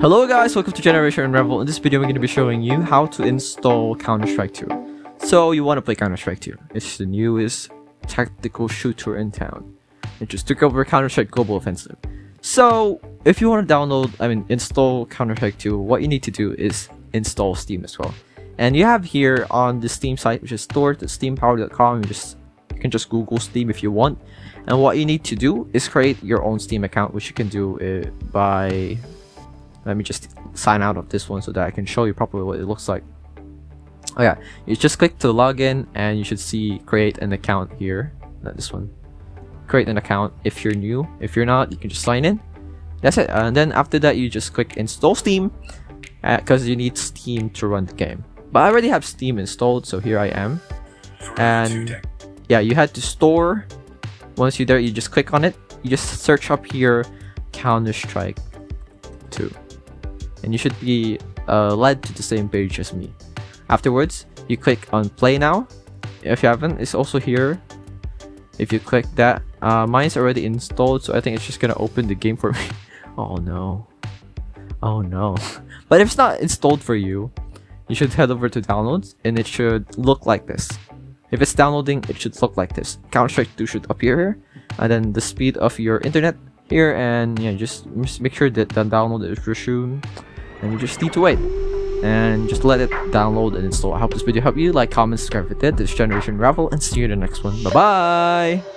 Hello guys, welcome to Generation Unravel. In this video, we're going to be showing you how to install Counter-Strike 2. So you want to play Counter-Strike 2. It's the newest tactical shooter in town. It just took over Counter-Strike Global Offensive. So if you want to install Counter-Strike 2, what you need to do is install Steam as well. And you have here on the Steam site, which is store.steampower.com. You can just Google Steam if you want. And what you need to do is create your own Steam account, which you can do by... Let me just sign out of this one so that I can show you properly what it looks like. Oh yeah, you just click to log in and you should see create an account here. Not this one. Create an account if you're new. If you're not, you can just sign in. That's it. And then after that, you just click install Steam because you need Steam to run the game. But I already have Steam installed, so here I am. And yeah, you had to store. Once you're there, you just click on it. You just search up here Counter-Strike 2. And you should be led to the same page as me. Afterwards, you click on play now. If you haven't, it's also here. If you click that, mine's already installed, so I think it's just gonna open the game for me. Oh no. Oh no. But if it's not installed for you, you should head over to downloads and it should look like this. If it's downloading, it should look like this. Counter-Strike 2 should appear here, and then the speed of your internet here, and yeah, just make sure that the download is resumed, and you just need to wait and just let it download and install. I hope this video helped you. Like, comment, subscribe if it did. This is Generation Unravel, and see you in the next one. Bye bye.